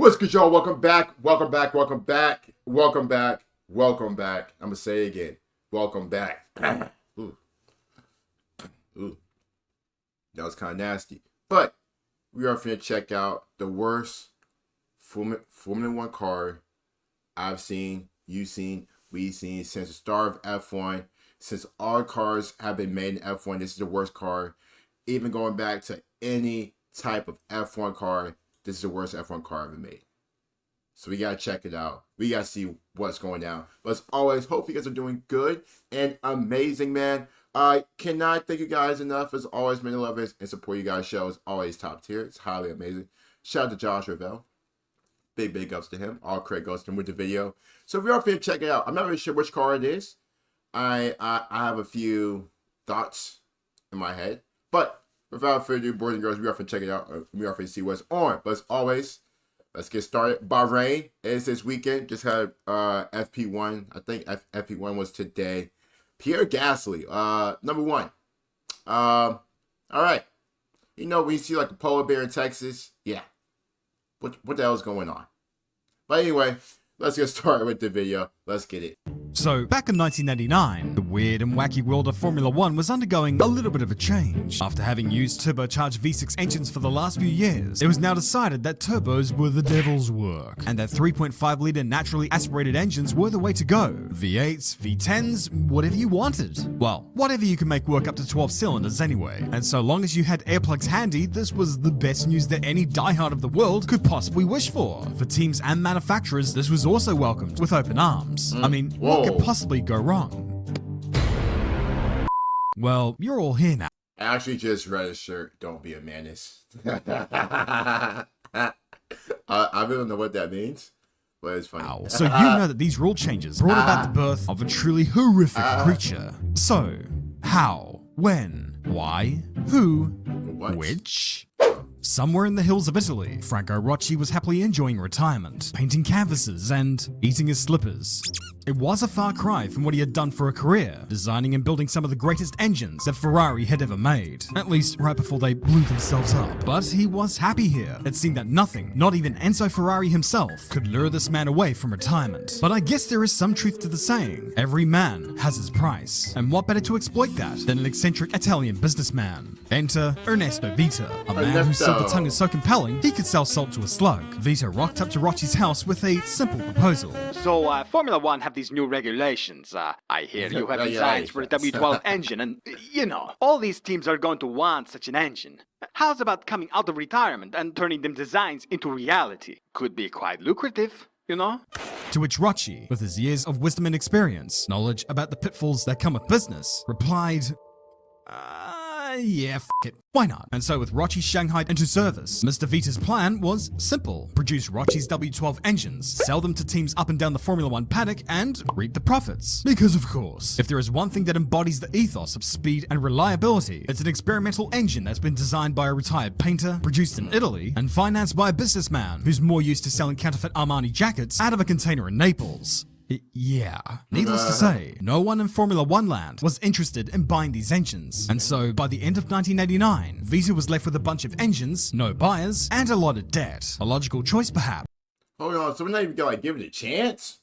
What's good, y'all? Welcome back. Welcome back. Welcome back. Welcome back. Welcome back. I'm going to say it again. Welcome back. Ooh. Ooh. That was kind of nasty. But we are going to check out the worst Formula One car I've seen, you've seen, we've seen since the start of F1. Since all cars have been made in F1, this is the worst car. Even going back to any type of F1 car, this is the worst F1 car ever made. So we got to check it out. We got to see what's going down. But as always, hope you guys are doing good and amazing, man. I cannot thank you guys enough. As always, man, I love it and support you guys' show. It's always top tier. It's highly amazing. Shout out to Josh Ravel. Big ups to him. All credit goes to him with the video. So we are going to check it out. I'm not really sure which car it is. I have a few thoughts in my head. But without further ado, boys and girls, we are going to check it out. We are going to see what's on. But as always, let's get started. Bahrain is this weekend. Just had FP1. I think FP1 was today. Pierre Gasly, number one. All right. You know, when you see like a polar bear in Texas, yeah. What the hell is going on? But anyway, let's get started with the video. Let's get it. So, back in 1989, the weird and wacky world of Formula One was undergoing a little bit of a change. After having used turbocharged V6 engines for the last few years, it was now decided that turbos were the devil's work, and that 3.5-litre naturally aspirated engines were the way to go. V8s, V10s, whatever you wanted. Well, whatever you can make work up to 12 cylinders anyway. And so long as you had air plugs handy, this was the best news that any diehard of the world could possibly wish for. For teams and manufacturers, this was also welcomed with open arms. I mean, what could possibly go wrong? Well, you're all here now. I actually just read a shirt, Don't Be a Menace. I don't know what that means, but it's funny. So you know that these rule changes brought about the birth of a truly horrific creature. So, how, when, why, who, which? Somewhere in the hills of Italy, Franco Rocci was happily enjoying retirement, painting canvases and eating his slippers. It was a far cry from what he had done for a career, designing and building some of the greatest engines that Ferrari had ever made, at least right before they blew themselves up. But he was happy here. It seemed that nothing, not even Enzo Ferrari himself, could lure this man away from retirement. But I guess there is some truth to the saying, every man has his price. And what better to exploit that than an eccentric Italian businessman? Enter Ernesto Vita, a man whose silver tongue is so compelling, he could sell salt to a slug. Vita rocked up to Rocci's house with a simple proposal. So, Formula One have these new regulations. I hear you have designs for a W12 engine, and, you know, all these teams are going to want such an engine. How's about coming out of retirement and turning them designs into reality? Could be quite lucrative, you know? To which Rocci, with his years of wisdom and experience, knowledge about the pitfalls that come with business, replied, yeah, f it. Why not? And so with Rocci shanghaied into service, Mr. Vita's plan was simple. Produce Rocci's W12 engines, sell them to teams up and down the Formula One paddock, and reap the profits. Because of course, if there is one thing that embodies the ethos of speed and reliability, it's an experimental engine that's been designed by a retired painter, produced in Italy, and financed by a businessman who's more used to selling counterfeit Armani jackets out of a container in Naples. Yeah. Needless to say, no one in Formula One land was interested in buying these engines. And so, by the end of 1989, Vita was left with a bunch of engines, no buyers, and a lot of debt. A logical choice, perhaps. Hold on, so we're not even gonna give it a chance?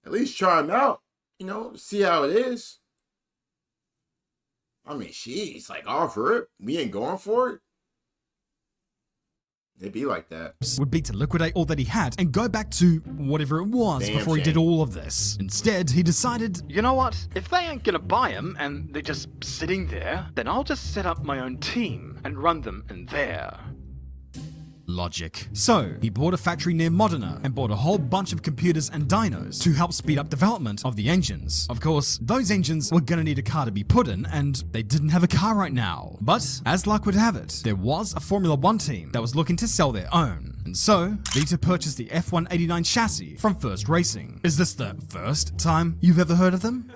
At least try them out. You know, see how it is. I mean, she's like, offer it. We ain't going for it. It'd be like that. Would be to liquidate all that he had and go back to whatever it was before he did all of this. Instead, he decided, you know what? If they ain't gonna buy them and they're just sitting there, then I'll just set up my own team and run them in there. Logic. So, he bought a factory near Modena and bought a whole bunch of computers and dynos to help speed up development of the engines. Of course, those engines were gonna need a car to be put in, and they didn't have a car right now. But, as luck would have it, there was a Formula One team that was looking to sell their own. And so, Vita purchased the F189 chassis from First Racing. Is this the first time you've ever heard of them?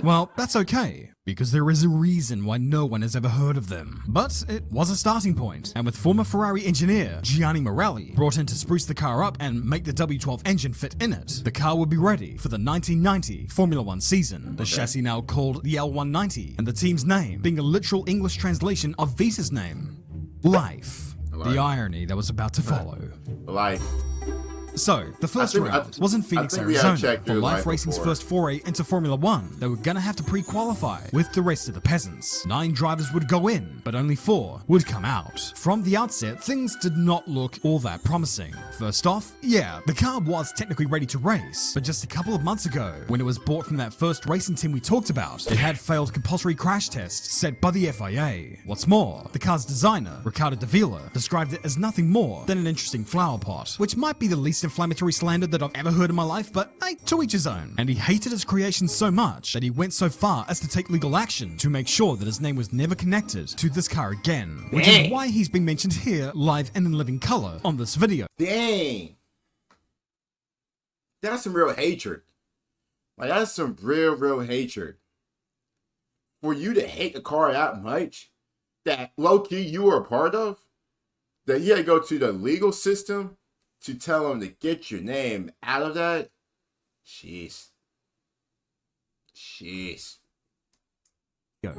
Well, that's okay, because there is a reason why no one has ever heard of them. But it was a starting point, and with former Ferrari engineer Gianni Morelli brought in to spruce the car up and make the W12 engine fit in it, the car would be ready for the 1990 Formula One season, the chassis now called the L190, and the team's name being a literal English translation of Vita's name, Life. the irony that was about to follow. Like, So, the first round was in Phoenix, Arizona, for Life Racing's first foray into Formula One. They were gonna have to pre-qualify with the rest of the peasants. 9 drivers would go in, but only 4 would come out. From the outset, things did not look all that promising. First off, yeah, the car was technically ready to race, but just a couple of months ago, when it was bought from that first racing team we talked about, it had failed compulsory crash tests set by the FIA. What's more, the car's designer, Ricardo Davila, described it as nothing more than an interesting flower pot, which might be the least inflammatory slander that I've ever heard in my life, but hey, to each his own. And he hated his creation so much that he went so far as to take legal action to make sure that his name was never connected to this car again, which is why he's being mentioned here live and in living color on this video. Dang. That's some real hatred. Like, that's some real hatred. For you to hate the car that much, that low-key you were a part of, that you had to go to the legal system to tell them to get your name out of that. Jeez.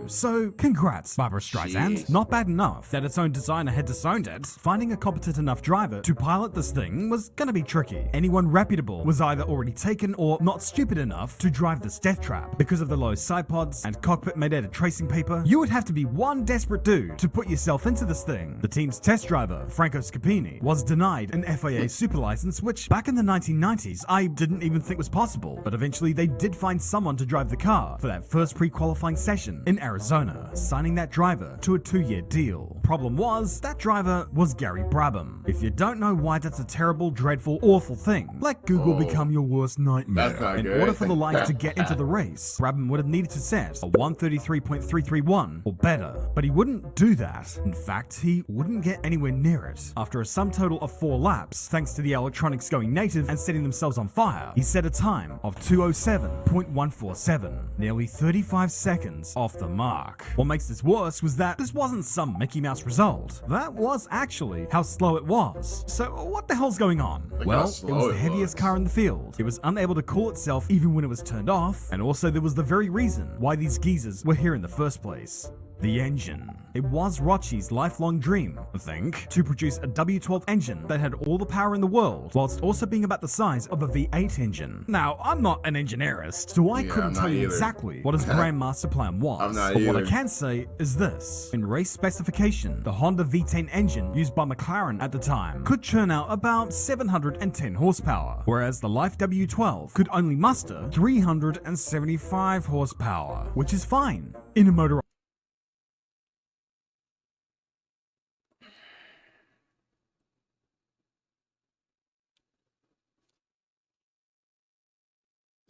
So, congrats, Barbara Streisand. Jeez. Not bad enough that its own designer had disowned it. Finding a competent enough driver to pilot this thing was gonna be tricky. Anyone reputable was either already taken or not stupid enough to drive this death trap. Because of the low side pods and cockpit made out of tracing paper, you would have to be one desperate dude to put yourself into this thing. The team's test driver, Franco Scapini, was denied an FIA super license, which back in the 1990s I didn't even think was possible. But eventually they did find someone to drive the car for that first pre-qualifying session in Arizona, signing that driver to a 2-year deal. Problem was, that driver was Gary Brabham. If you don't know why that's a terrible, dreadful, awful thing, let Google become your worst nightmare. In order for the life to get into the race, Brabham would have needed to set a 133.331 or better, but he wouldn't do that. In fact, he wouldn't get anywhere near it. After a sum total of 4 laps, thanks to the electronics going native and setting themselves on fire, he set a time of 207.147, nearly 35 seconds off the mark. What makes this worse was that this wasn't some Mickey Mouse result. That was actually how slow it was. So what the hell's going on? Well, it was the heaviest car in the field. It was unable to cool itself even when it was turned off, and also there was the very reason why these geezers were here in the first place. The engine. It was Rocchi's lifelong dream, I think, to produce a W12 engine that had all the power in the world, whilst also being about the size of a V8 engine. Now, I'm not an engineerist, so I couldn't tell you exactly what his grand master plan was. But what I can say is this. In race specification, the Honda V10 engine used by McLaren at the time could churn out about 710 horsepower, whereas the Life W12 could only muster 375 horsepower, which is fine in a motor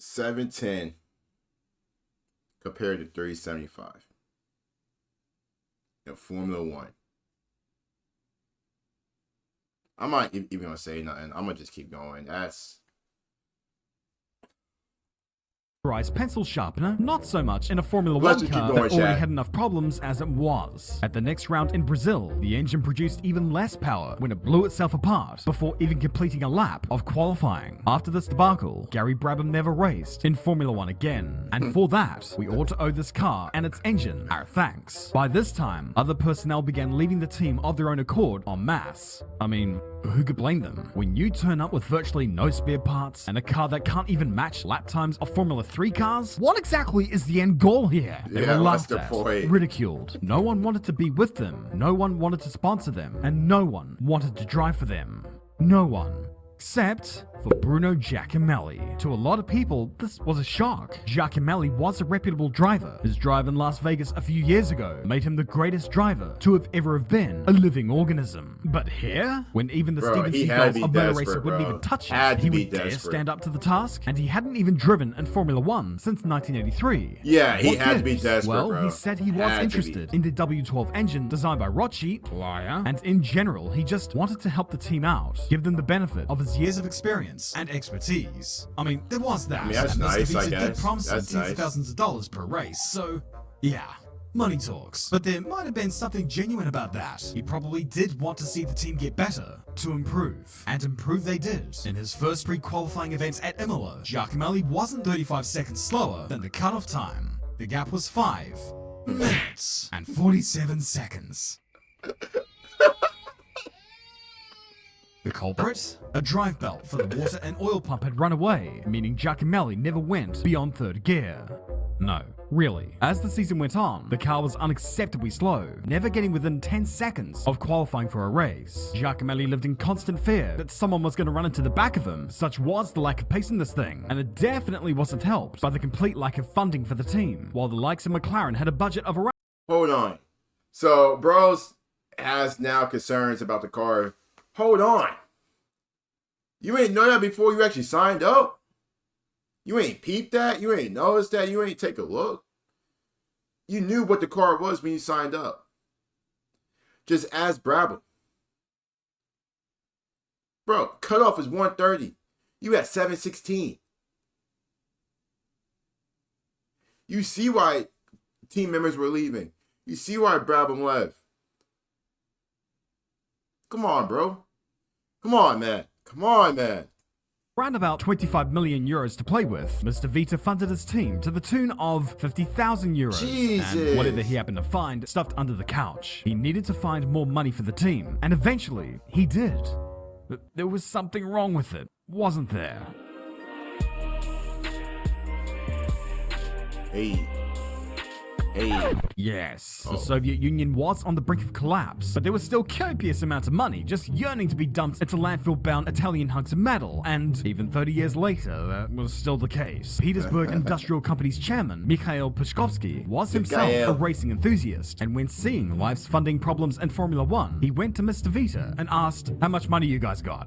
710 compared to 375 in Formula One. I'm not even gonna say nothing. I'm gonna just keep going. That's pencil sharpener, not so much in a Formula One car that already had enough problems as it was. At the next round in Brazil, the engine produced even less power when it blew itself apart before even completing a lap of qualifying. After this debacle, Gary Brabham never raced in Formula One again, and for that, we ought to owe this car and its engine our thanks. By this time, other personnel began leaving the team of their own accord en masse. I mean, who could blame them? When you turn up with virtually no spare parts and a car that can't even match lap times of Formula 3 cars, what exactly is the end goal here? They were laughed at, ridiculed. No one wanted to be with them, no one wanted to sponsor them, and no one wanted to drive for them. No one. Except for Bruno Giacomelli. To a lot of people, this was a shock. Giacomelli was a reputable driver. His drive in Las Vegas a few years ago made him the greatest driver to have ever been a living organism. But here, when even the Steven Seagulls of motor racing wouldn't even touch it, he would dare stand up to the task, and he hadn't even driven in Formula One since 1983. Yeah, he had to be desperate, Well, he said he was interested in the W12 engine designed by Rocchi, liar, and in general, he just wanted to help the team out, give them the benefit of his years of experience and expertise. I mean, there was that. I mean, that's nice, I guess. Did promise tens of thousands of dollars per race, so yeah. Money talks. But there might have been something genuine about that. He probably did want to see the team get better, to improve. And improve they did. In his first pre-qualifying events at Imola, Giacomelli wasn't 35 seconds slower than the cutoff time. The gap was 5 minutes and 47 seconds. The culprit? A drive belt for the water and oil pump had run away, meaning Giacomelli never went beyond third gear. No, really. As the season went on, the car was unacceptably slow, never getting within 10 seconds of qualifying for a race. Giacomelli lived in constant fear that someone was going to run into the back of him, such was the lack of pace in this thing, and it definitely wasn't helped by the complete lack of funding for the team, while the likes of McLaren had a budget of around... Hold on. So, Bros has now concerns about the car. Hold on. You ain't know that before you actually signed up? You ain't peeped that? You ain't noticed that? You ain't take a look? You knew what the car was when you signed up. Just ask Brabham. Bro, cutoff is 130. You at 716. You see why team members were leaving. You see why Brabham left. Come on, bro. Come on, man. Come on, man. Around about 25 million euros to play with, Mr. Vita funded his team to the tune of 50,000 euros. Jesus. And whatever he happened to find stuffed under the couch. He needed to find more money for the team, and eventually, he did. But there was something wrong with it, wasn't there? Hey. Yes, the Soviet Union was on the brink of collapse, but there was still copious amounts of money just yearning to be dumped into landfill-bound Italian hunks of metal, and even 30 years later, that was still the case. Petersburg Industrial Company's chairman, Mikhail Pushkovsky, was himself a racing enthusiast, and when seeing life's funding problems in Formula One, he went to Mr. Vita and asked, "How much money you guys got?"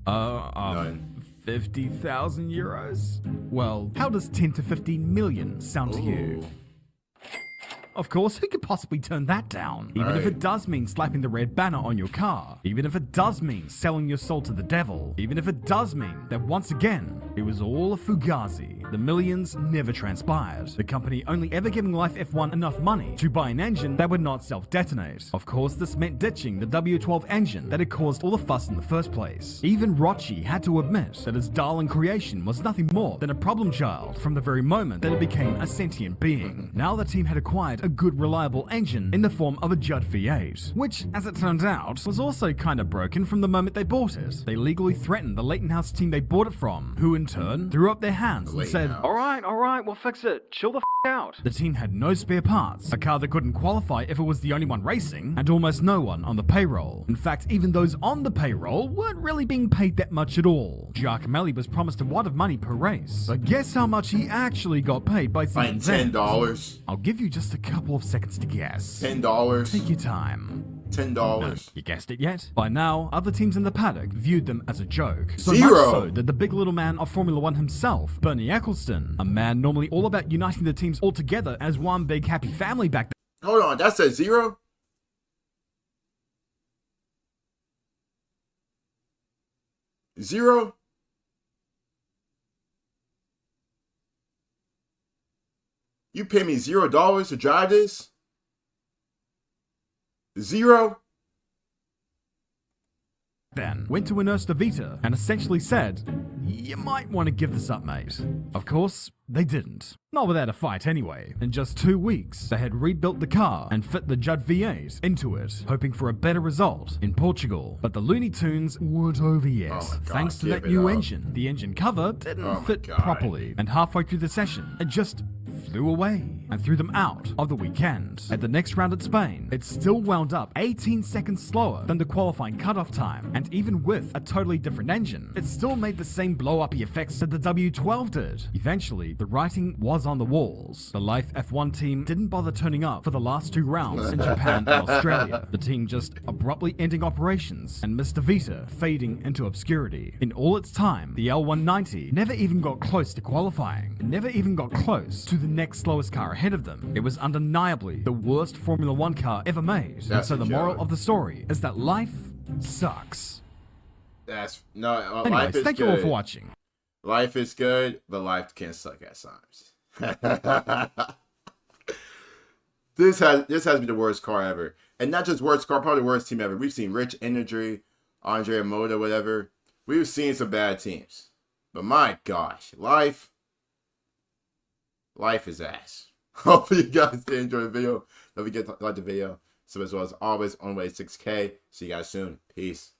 None. 50,000 euros? Well, how does 10 to 15 million sound to you? Of course, who could possibly turn that down? Even if it does mean slapping the red banner on your car. Even if it does mean selling your soul to the devil. Even if it does mean that once again, it was all a fugazi. The millions never transpired. The company only ever giving Life F1 enough money to buy an engine that would not self-detonate. Of course, this meant ditching the W12 engine that had caused all the fuss in the first place. Even Rocci had to admit that his darling creation was nothing more than a problem child from the very moment that it became a sentient being. Now the team had acquired a good reliable engine in the form of a Judd V8, which, as it turned out, was also kinda broken from the moment they bought it. They legally threatened the Leighton House team they bought it from, who in turn threw up their hands and said, Alright, we'll fix it. Chill the out. The team had no spare parts, a car that couldn't qualify if it was the only one racing, and almost no one on the payroll. In fact, even those on the payroll weren't really being paid that much at all. Giacomelli was promised a wad of money per race, but guess how much he actually got paid by season's end? $10. I'll give you just a couple of seconds to guess. $10. Take your time. $10. You guessed it yet? By now, other teams in the paddock viewed them as a joke. So Zero. much so that the big little man of Formula One himself, Bernie Ecclestone, a man normally all about uniting the teams all together as one big happy family back then. Hold on, that says zero? Zero? You pay me $0 to drive this? Zero? Then went to Ernest Vita and essentially said, "You might want to give this up, mate." Of course, they didn't. Not without a fight anyway. In just 2 weeks, they had rebuilt the car and fit the Judd V8 into it, hoping for a better result in Portugal. But the Looney Tunes weren't over yet. Oh my God, thanks to give that it new up. engine. The engine cover didn't Oh my fit God. properly, and halfway through the session, it just flew away and threw them out of the weekend. At the next round at Spain, it still wound up 18 seconds slower than the qualifying cutoff time, and even with a totally different engine, it still made the same blow-uppy effects that the W12 did. Eventually, the writing was on the walls. The Life F1 team didn't bother turning up for the last 2 rounds in Japan and Australia. The team just abruptly ending operations, and Mr. Vita fading into obscurity. In all its time, the L190 never even got close to qualifying. It never even got close to the next slowest car ahead of them. It was undeniably the worst Formula One car ever made. And That's so a the moral joke. of the story is that life sucks. That's no. Life Anyways, is thank good. you all for watching. Life is good, but life can suck at times. This has been the worst car ever, and not just worst car, probably the worst team ever. We've seen Rich Energy, Andrea Moda, whatever. We've seen some bad teams, but my gosh, life is ass. Hopefully you guys did enjoy the video. Don't forget to like the video. So as well as always, on way 6K. See you guys soon. Peace.